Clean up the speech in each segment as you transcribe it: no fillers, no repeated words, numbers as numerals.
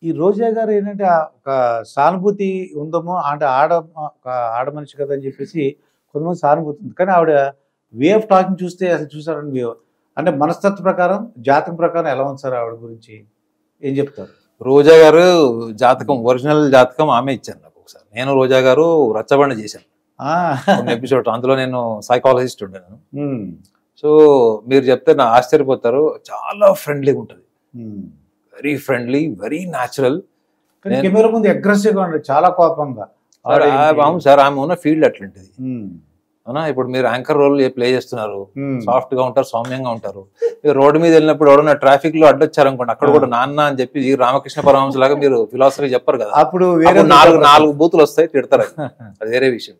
ఈ రోజా గారు ఏంటంటే ఒక సానుభూతి ఉందమో అంటే ఒక ఆడ మనిషి కదా అని చెప్పేసి కొంతమంది సానుభూతి ఉంది. కానీ ఆవిడ వే ఆఫ్ టాకింగ్ చూస్తే అసలు చూసారండి అంటే మనస్తత్వ ప్రకారం జాతకం ప్రకారం ఎలా ఉంది సార్ ఆవిడ గురించి ఏం చెప్తారు? రోజా గారు జాతకం ఒరిజినల్ జాతకం ఆమె ఇచ్చారు నాకు ఒకసారి. నేను రోజా గారు రచ్చబండ చేశాను కొన్ని ఎపిసోడ్. అందులో నేను సైకాలజిస్ట్ ఉండాను. సో మీరు చెప్తే నా ఆశ్చర్యపోతారు. చాలా ఫ్రెండ్లీగా ఉంటుంది, very friendly, very natural. Camera ముందు అగ్రెసివ్ గా ఉంటుంది, చాలా కోపంగా. అవును సార్, ఆమె ఉన్న ఫీల్డ్ అట్లాంటిది. అవునా, ఇప్పుడు మీరు యాంకర్ రోల్ ప్లే చేస్తున్నారు, సాఫ్ట్ గా ఉంటారు, సౌమ్యంగా ఉంటారు. రోడ్డు మీద వెళ్ళినప్పుడు ఎవడన్నా ట్రాఫిక్ లో అడ్డొచ్చారు అనుకోండి, అక్కడ కూడా నాన్న అని చెప్పి రామకృష్ణ పరమహంస లాగా మీరు ఫిలాసఫీ చెప్పరు కదా, అప్పుడు నాలుగు బూతులు వస్తాయి, తిడతారు. అది వేరే విషయం.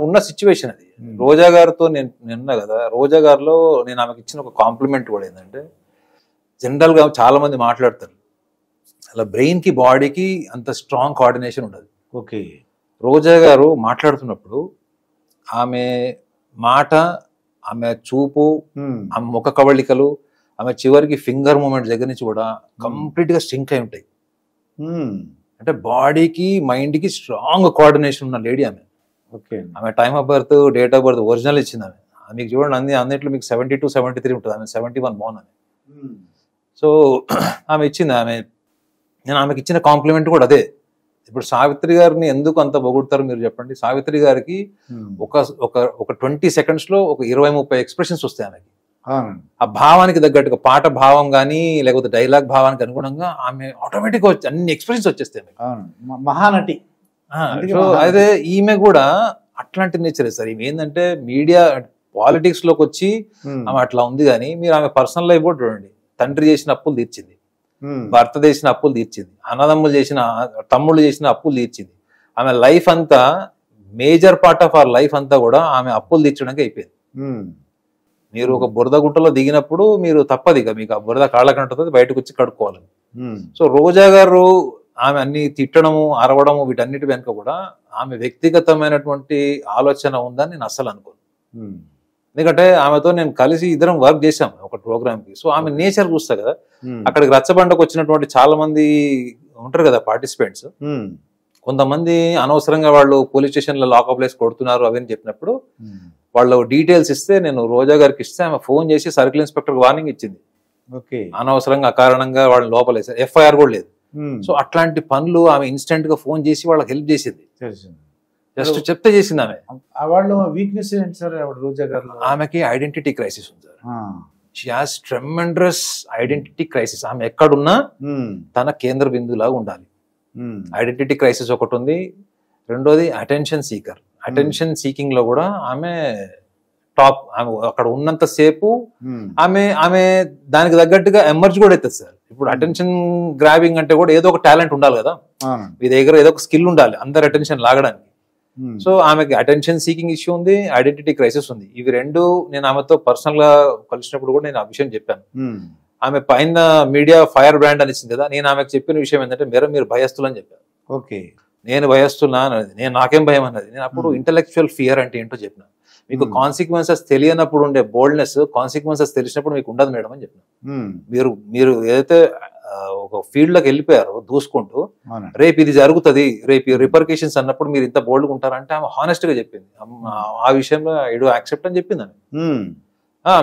ఉన్న సిచ్యువేషన్ అది. రోజా గారితో నేను కదా, రోజా గారిలో నేను ఆమెకి ఇచ్చిన ఒక కాంప్లిమెంట్ కూడా ఏంటంటే, జనరల్ గా చాలా మంది మాట్లాడతారు అలా బ్రెయిన్ కి బాడీకి అంత స్ట్రాంగ్ కోఆర్డినేషన్ ఉండదు. ఓకే, రోజా గారు మాట్లాడుతున్నప్పుడు ఆమె మాట, ఆమె చూపు, ఆమె ముఖ కవళికలు, ఆమె చివరికి ఫింగర్ మూమెంట్ దగ్గర నుంచి కూడా కంప్లీట్ గా స్ట్రింక్ అయి ఉంటాయి. అంటే బాడీకి మైండ్ కి స్ట్రాంగ్ కోఆర్డినేషన్ ఉన్న లేడీ ఆమె. ఓకే, ఆమె time of birth, date of birth original ఇచ్చింది ఆమె. మీకు చూడండి అన్నిట్లో మీకు 72, 73 ఉంటుంది, ఆమె 71 బోర్న్ ఆమె. సో ఆమె ఇచ్చింది. నేను ఆమెకి ఇచ్చిన కాంప్లిమెంట్ కూడా అదే. ఇప్పుడు సావిత్రి గారిని ఎందుకు అంత పొగుడతారు మీరు చెప్పండి. సావిత్రి గారికి ఒక 20 seconds లో ఒక 20-30 ఎక్స్ప్రెషన్స్ వస్తాయి ఆమెకి. ఆ భావానికి తగ్గట్టుగా పాట భావం కానీ లేకపోతే డైలాగ్ భావానికి అనుగుణంగా ఆమె ఆటోమేటిక్ అన్ని ఎక్స్ప్రెషన్స్ వచ్చేస్తాయి. మహానటి. సో అదే ఈమె కూడా అట్లాంటి నేచరే సార్. ఈమె ఏంటంటే మీడియా పాలిటిక్స్ లోకి వచ్చి ఆమె అట్లా ఉంది. కానీ మీరు ఆమె పర్సనల్ లైఫ్ కూడా చూడండి. తండ్రి చేసిన అప్పులు తీర్చింది, భర్త చేసిన అప్పులు తీర్చింది, తమ్ముళ్ళు చేసిన అప్పులు తీర్చింది. ఆమె లైఫ్ అంతా, major part of our life అంతా కూడా ఆమె అప్పులు తీర్చడానికి అయిపోయింది. మీరు ఒక బురద గుట్టలో దిగినప్పుడు మీరు తప్పదు, ఇక మీకు ఆ బురద కాళ్ళకంటుంది, బయటకు వచ్చి కడుక్కోవాలని. సో రోజా గారు ఆమె అన్ని తిట్టడము, అరవడము, వీటన్నిటి వెనుక కూడా ఆమె వ్యక్తిగతమైనటువంటి ఆలోచన ఉందని నేను అస్సలు అనుకోను. ఎందుకంటే ఆమెతో నేను కలిసి ఇద్దరం వర్క్ చేశాం ఒక ప్రోగ్రామ్ కి. సో ఆమె నేచర్ చూస్తా కదా. అక్కడికి రచ్చబండకు వచ్చినటువంటి చాలా మంది ఉంటారు కదా పార్టిసిపెంట్స్. కొంతమంది అనవసరంగా వాళ్ళు పోలీస్ స్టేషన్ లో లాకప్ ప్లేస్ కొడుతున్నారు అవన్నీ చెప్పినప్పుడు వాళ్ళు డీటెయిల్స్ ఇస్తే, నేను రోజా గారికి ఇస్తే ఆమె ఫోన్ చేసి సర్కిల్ ఇన్స్పెక్టర్ వార్నింగ్ ఇచ్చింది. అనవసరంగా అకారణంగా వాళ్ళని లోపలేసారు, ఎఫ్ఐఆర్ కూడా లేదు. సో అట్లాంటి పనులు ఆమె ఇన్స్టెంట్ గా ఫోన్ చేసి వాళ్ళకి హెల్ప్ చేసింది. జస్ట్ చెప్తే చేసింది ఆమె. వాళ్ళ వీక్నెస్ ఏంటి సార్ రోజా గారు? ఆమెకి ఐడెంటిటీ క్రైసిస్ ఉంది sir. She has tremendous identity crisis. ఆమె ఎక్కడున్నా తన కేంద్ర బిందువులాగా ఉండాలి. ఐడెంటిటీ క్రైసిస్ ఒకటి ఉంది. రెండోది అటెన్షన్ సీకర్. అటెన్షన్ సీకింగ్ లో కూడా ఆమె టాప్. ఆమె అక్కడ ఉన్నంత సేపు ఆమె దానికి తగ్గట్టుగా ఎమర్జ్ కూడా అవుతుంది సార్. ఇప్పుడు అటెన్షన్ గ్రాబింగ్ అంటే కూడా ఏదో ఒక టాలెంట్ ఉండాలి కదా, మీ దగ్గర ఏదో ఒక స్కిల్ ఉండాలి అందరు అటెన్షన్ లాగడానికి. సో ఆమెకి అటెన్షన్ సీకింగ్ ఇష్యూ ఉంది, ఐడెంటిటీ క్రైసిస్ ఉంది. ఇవి రెండు నేను ఆమెతో పర్సనల్ గా కలిసినప్పుడు కూడా నేను ఆ విషయం చెప్పాను. ఆమె పైన మీడియా ఫైర్ బ్రాండ్ అని ఇచ్చింది కదా, నేను ఆమెకు చెప్పిన విషయం ఏంటంటే మీరు భయస్తులు అని చెప్పాను. ఓకే, నేను భయస్తున్నా అన్నది, నాకేం భయం అన్నది. నేను అప్పుడు ఇంటలెక్చువల్ ఫియర్ అంటే ఏంటో చెప్పిన. మీకు కాన్సిక్వెన్సెస్ తెలియనప్పుడు ఉండే బోల్డ్నెస్ కాన్సిక్వెన్సెస్ తెలిసినప్పుడు మీకు ఉండదు మేడం అని చెప్పిన. మీరు ఏదైతే ఒక ఫీల్డ్ లోకి వెళ్ళిపోయారో దూసుకుంటూ, రేపు ఇది జరుగుతుంది, రేపు రిపర్కేషన్స్ అన్నప్పుడు మీరు ఇంత బోల్డ్గా ఉంటారంటే ఆమె హానెస్ట్ గా చెప్పింది. ఆ విషయంలో ఐ డు యాక్సెప్ట్ అని చెప్పింది ఆమె.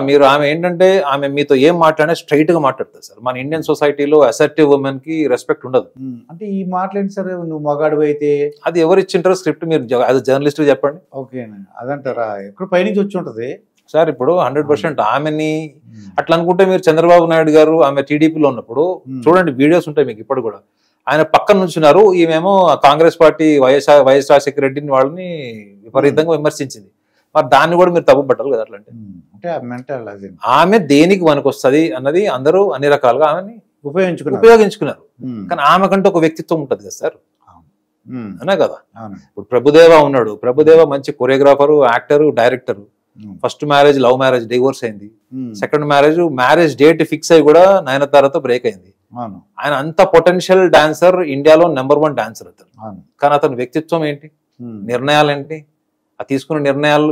మీరు ఆమె ఏంటంటే ఆమె మీతో ఏం మాట్లాడినా స్ట్రైట్ గా మాట్లాడుతుంది సార్. మన ఇండియన్ సొసైటీలో అసర్టివ్ ఉమెన్ కి రెస్పెక్ట్ ఉండదు. అంటే ఈ మాట్లాడి సార్ నువ్వు మగాడు అయితే అది ఎవరు ఇచ్చింటారో స్క్రిప్ట్ మీరు యాజ్ జర్నలిస్ట్ చెప్పండి. ఓకే, అదంటారా? ఎక్కడ పైనుంచి వచ్చి ఉంటది సార్. ఇప్పుడు 100% ఆమెని అట్లా అనుకుంటే మీరు చంద్రబాబు నాయుడు గారు ఆమె టీడీపీలో ఉన్నప్పుడు చూడండి, వీడియోస్ ఉంటాయి మీకు ఇప్పుడు కూడా. ఆయన పక్కన నుంచున్నారు, ఈమెమో కాంగ్రెస్ పార్టీ వైఎస్ రాజశేఖర రెడ్డిని వాళ్ళని విపరీతంగా విమర్శించింది. మరి దాన్ని కూడా మీరు తప్పు పట్టాలి కదా. అట్లా అంటే ఆమె దేనికి వస్తుంది అన్నది అందరూ అన్ని రకాలుగా ఆమెని ఉపయోగించుకున్నారు. కానీ ఆమెకంటే ఒక వ్యక్తిత్వం ఉంటది కదా సార్, అనే కదా. ఇప్పుడు ప్రభుదేవ ఉన్నాడు, ప్రభుదేవ మంచి choreographer, actor, director. First marriage love marriage, divorce అయింది. సెకండ్ మ్యారేజ్ డేట్ ఫిక్స్ అయ్యి కూడా నయనతారతో బ్రేక్ అయింది. ఆయన అంత పొటెన్షియల్ డాన్సర్, ఇండియాలో నెంబర్ 1 డాన్సర్ అతను. కానీ అతని వ్యక్తిత్వం ఏంటి, నిర్ణయాలు ఏంటి, ఆ తీసుకున్న నిర్ణయాలు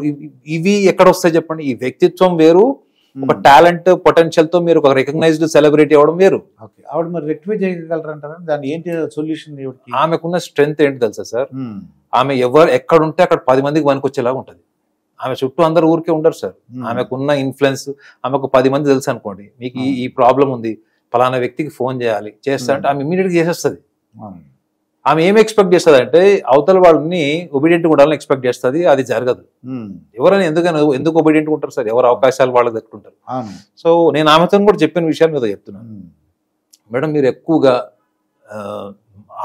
ఇవి ఎక్కడ వస్తాయి చెప్పండి. ఈ వ్యక్తిత్వం వేరు, ఒక టాలెంట్ పొటెన్షియల్ తో మీరు ఒక రికగ్నైజ్డ్ సెలబ్రిటీ అవ్వడం వేరు. ఓకే, ఆవిడ మరి రెక్టిఫై చేయగలరంటారా? దాని ఏంటి సొల్యూషన్? ఆమెకున్న స్ట్రెంగ్త్ ఏంటి తెలుసా సార్? ఆమె ఎక్కడుంటే అక్కడ 10 మందికి పనికొచ్చేలాగా ఉంటుంది. ఆమె చుట్టూ అందరు ఊరికే ఉండరు సార్. ఆమెకున్న ఇన్ఫ్లుయెన్స్, ఆమెకు 10 మంది తెలుసు అనుకోండి, మీకు ఈ ప్రాబ్లం ఉంది, ఫలానా వ్యక్తికి ఫోన్ చేయాలి, చేస్తా అంటే ఆమె ఇమీడియట్ గా చేసేస్తుంది. ఆమె ఏం ఎక్స్పెక్ట్ చేస్తుంది అంటే అవతల వాళ్ళని ఒబీడియంట్ ఉండాలని ఎక్స్పెక్ట్ చేస్తుంది. అది జరగదు. ఎవరైనా ఎందుకు ఒబీడియంట్ ఉంటారు సార్? ఎవరు అవకాశాలు వాళ్ళకి దక్కుంటారు. సో నేను ఆమెతో కూడా చెప్పిన విషయాలు మీద చెప్తున్నాను. మేడం, మీరు ఎక్కువగా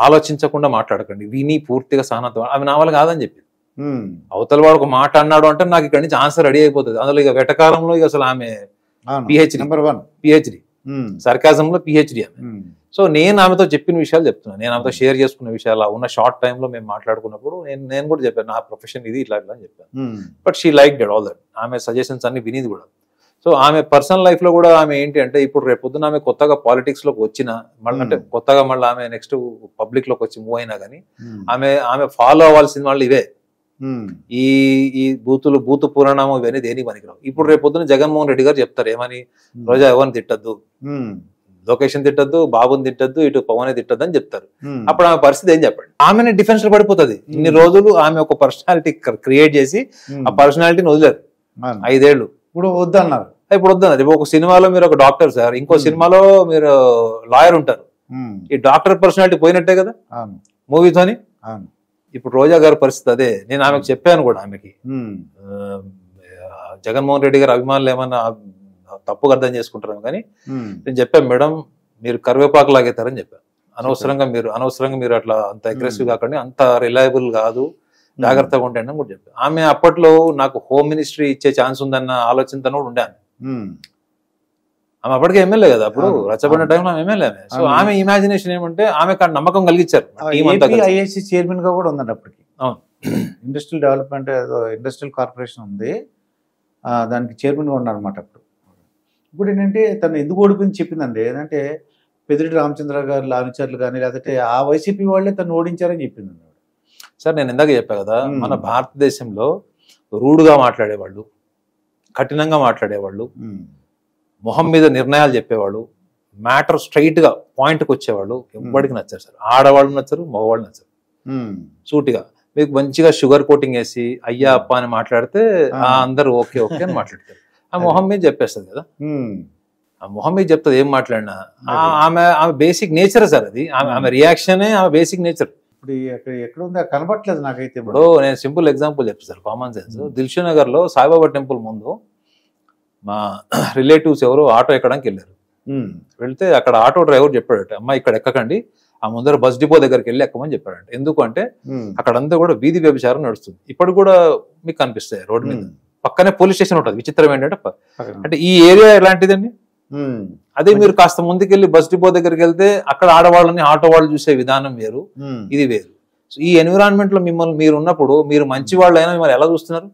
ఆలోచించకుండా మాట్లాడకండి, విని పూర్తిగా సహనత. ఆమె నా వల్ల కాదని చెప్పింది. అవతల వాడు ఒక మాట అన్నాడు అంటే నాకు ఇక్కడ నుంచి ఆన్సర్ రెడీ అయిపోతుంది. అందులో ఇక వెటకారంలో ఇక అసలు ఆమె పిహెచ్డి, సర్కాజంలో పిహెచ్డి ఆమె. సో నేను ఆమెతో చెప్పిన విషయాలు చెప్తున్నాను, నేను ఆమెతో షేర్ చేసుకున్న విషయాలు ఉన్న షార్ట్ టైంలో మేము మాట్లాడుకున్నప్పుడు నేను కూడా చెప్పాను, నా ప్రొఫెషన్ ఇది ఇట్లా ఇట్లా అని చెప్పాను. But she like dead all that. ఆమె సజెషన్స్ అన్ని వినిది కూడా. సో ఆమె పర్సనల్ లైఫ్ లో కూడా ఆమె ఏంటి అంటే, ఇప్పుడు రేపు పొద్దున ఆమె కొత్తగా పాలిటిక్స్ లోకి వచ్చిన మళ్ళీ అంటే కొత్తగా మళ్ళీ ఆమె నెక్స్ట్ పబ్లిక్ లోకి వచ్చి మూవ్ అయినా కానీ ఆమె ఫాలో అవ్వాల్సిన వాళ్ళు ఇవే. ఈ బూతు పురాణము ఇవన్నీ దేనికి పనికిరావు. ఇప్పుడు రేపు పొద్దున జగన్మోహన్ రెడ్డి గారు చెప్తారు ఏమని, రోజా ఎవరిని తిట్టద్దు, లొకేషన్ తిట్టద్దు, బాబుని తిట్టద్దు, ఇటు పవన్ తిట్టద్దు అని చెప్తారు. అప్పుడు ఆమె పరిస్థితి ఏం చెప్పండి? ఆమెనే డిఫెన్స్ లో పడిపోతుంది. ఇన్ని రోజులు ఆమె ఒక పర్సనాలిటీ క్రియేట్ చేసి ఆ పర్సనాలిటీని వదిలేరు 5 ఏళ్ళు. ఇప్పుడు వద్దన్నారు. ఇప్పుడు ఒక సినిమాలో మీరు ఒక డాక్టర్ సార్, ఇంకో సినిమాలో మీరు లాయర్ ఉంటారు. ఈ డాక్టర్ పర్సనాలిటీ పోయినట్టే కదా మూవీతోని. ఇప్పుడు రోజా గారి పరిస్థితి అదే. నేను ఆమెకు చెప్పాను కూడా, ఆమెకి జగన్మోహన్ రెడ్డి గారి అభిమానులు ఏమన్నా తప్పుగా అర్థం చేసుకుంటారు కానీ నేను చెప్పాను, మేడం మీరు కరివేపాకు లాగేతారని చెప్పాను. అనవసరంగా మీరు అట్లా అంత అగ్రెసివ్ కాకండి, అంత రిలయబుల్ కాదు, జాగ్రత్తగా ఉంటాయండి అని కూడా చెప్పాను. ఆమె అప్పట్లో నాకు హోమ్ మినిస్ట్రీ ఇచ్చే ఛాన్స్ ఉందన్న ఆలోచనతో కూడా ఉండాను. ఆమె అప్పటికే ఎమ్మెల్యే కదా, అప్పుడు రచ్చబడిన టైంలో ఆమె ఎమ్మెల్యే. సో ఆమె ఇమాజినేషన్ ఏమంటే ఆమె నమ్మకం కలిగించారు. ఐఐసి చైర్మన్ గా కూడా ఉందండి అప్పటికి. ఇండస్ట్రియల్ డెవలప్మెంట్ ఇండస్ట్రియల్ కార్పొరేషన్ ఉంది, దానికి చైర్మన్ గా ఉన్నారు అనమాట అప్పుడు. ఇప్పుడు ఏంటంటే తను ఎందుకు ఓడిపోయింది చెప్పిందండి. ఏంటంటే పెద్దిరెడ్డి రామచంద్ర గారు అనుచరులు కానీ లేకపోతే ఆ వైసీపీ వాళ్ళే తను ఓడించారని చెప్పింది సార్. నేను ఇందాక చెప్పా కదా, మన భారతదేశంలో రూడ్గా మాట్లాడేవాళ్ళు, కఠినంగా మాట్లాడేవాళ్ళు, మొహం మీద నిర్ణయాలు చెప్పేవాళ్ళు, మ్యాటర్ స్ట్రైట్ గా పాయింట్కి వచ్చేవాళ్ళు ఎవ్వడికి నచ్చారు సార్. ఆడవాళ్ళు నచ్చరు, మగవాళ్ళు నచ్చరు. సూటిగా మీకు మంచిగా షుగర్ కోటింగ్ వేసి అయ్యా అప్ప అని మాట్లాడితే అందరూ ఓకే ఓకే అని మాట్లాడతారు. ఆ మొహం మీద చెప్పేస్తుంది కదా, ఆ మొహం మీద చెప్తుంది ఏం మాట్లాడినా. ఆమె బేసిక్ నేచర్ సార్ అది. ఆమె రియాక్షనే ఆమె బేసిక్ నేచర్. ఇప్పుడు ఎక్కడ ఉందో కనపట్లేదు నాకైతే. ఇప్పుడు నేను సింపుల్ ఎగ్జాంపుల్ చెప్తాను sir, common sense. Dilsukh Nagar లో సాయిబాబా టెంపుల్ ముందు మా రిలేటివ్స్ ఎవరు ఆటో ఎక్కడానికి వెళ్ళారు. వెళ్తే అక్కడ ఆటో డ్రైవర్ చెప్పాడట, అమ్మ ఇక్కడ ఎక్కకండి, ఆ ముందర బస్ డిపో దగ్గరికి వెళ్ళి ఎక్కమని చెప్పాడంట. ఎందుకు అంటే అక్కడంతా కూడా వీధి వ్యభిచారం నడుస్తుంది. ఇప్పుడు కూడా మీకు కనిపిస్తాయి రోడ్డు మీద. పక్కనే పోలీస్ స్టేషన్ ఉంటుంది. విచిత్రం ఏంటంటే అంటే ఈ ఏరియా ఎలాంటిదండి, అదే మీరు కాస్త ముందుకెళ్ళి బస్ డిపో దగ్గరికి వెళ్తే అక్కడ ఆడవాళ్ళని ఆటో వాళ్ళు చూసే విధానం వేరు, ఇది వేరు. సో ఈ ఎన్విరాన్మెంట్ లో మిమ్మల్ని మీరు ఉన్నప్పుడు మీరు మంచి వాళ్ళు అయినా మిమ్మల్ని ఎలా చూస్తున్నారు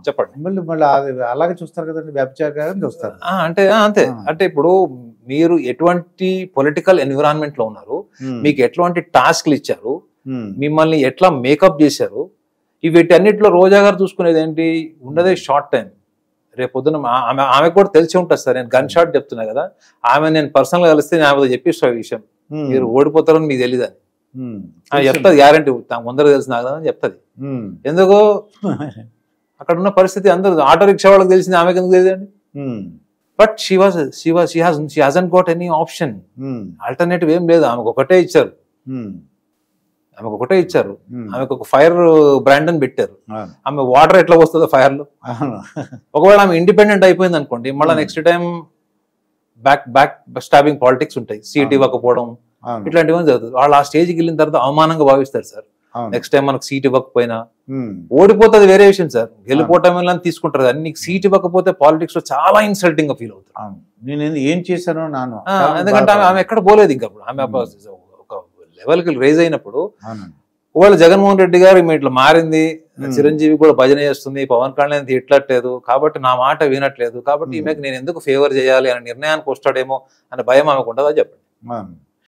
చెప్పండి. మళ్ళీ అలాగే చూస్తారు కదండి, వ్యభిచారం చూస్తారు. అంటే అంతే. అంటే ఇప్పుడు మీరు ఎటువంటి పొలిటికల్ ఎన్విరాన్మెంట్ లో ఉన్నారు, మీకు ఎటువంటి టాస్క్లు ఇచ్చారు, మిమ్మల్ని ఎట్లా మేకప్ చేశారు, వీటన్నిటిలో రోజా గారు చూసుకునేది ఏంటి ఉండదే షార్ట్ టైం. రేపు పొద్దున ఆమె కూడా తెలిసి ఉంటుంది సార్. నేను గన్ షాట్ చెప్తున్నా కదా, ఆమె నేను పర్సనల్ గా కలిస్తే నేను ఆమె చెప్పిస్తా ఈ విషయం, మీరు ఓడిపోతారని మీకు తెలియదని చెప్తుంది. గ్యారంటీ ముందర తెలిసి నాకు అని చెప్తుంది. ఎందుకు అక్కడ ఉన్న పరిస్థితి అందరూ ఆటో రిక్షా వాళ్ళకి తెలిసింది, ఆమెకి ఎందుకు తెలియదండి. But she hasn't got any option, alternative ఏం లేదు. ఆమెకు ఒకటే ఇచ్చారు, ఆమెకు ఒక ఫైర్ బ్రాండ్ అని పెట్టారు. ఆమె వాటర్ ఎట్లా వస్తుందో ఫైర్ లో. ఒకవేళ ఆమె ఇండిపెండెంట్ అయిపోయింది అనుకోండి, మళ్ళీ next time back stabbing politics ఉంటాయి, సీట్ ఇవ్వకపోవడం ఇట్లాంటివన్నీ జరుగుతుంది. వాళ్ళు ఆ స్టేజ్కి వెళ్ళిన తర్వాత అవమానంగా భావిస్తారు సార్. నెక్స్ట్ టైం మనకు సీట్ ఇవ్వకపోయినా ఓడిపోతుంది వేరే విషయం సార్, గెలిపోవటం తీసుకుంటారు. అని నీకు సీట్ ఇవ్వకపోతే పాలిటిక్స్ లో చాలా ఇన్సల్టింగ్ గా ఫీల్ అవుతారు. నేను ఏం చేశానో నాను, ఎందుకంటే ఆమె ఎక్కడ పోలేదు. ఇంకా ఆమె ఒక లెవెల్ కి రైజ్ అయినప్పుడు ఒకవేళ జగన్మోహన్ రెడ్డి గారు ఇట్లా మారింది, చిరంజీవి కూడా భజన చేస్తుంది, పవన్ కళ్యాణ్ తిట్టట్లేదు కాబట్టి నా మాట వినట్లేదు కాబట్టి ఈమెకు నేను ఎందుకు ఫేవర్ చేయాలి అనే నిర్ణయానికి వస్తాడేమో అనే భయం ఆమెకు ఉండదా చెప్పండి.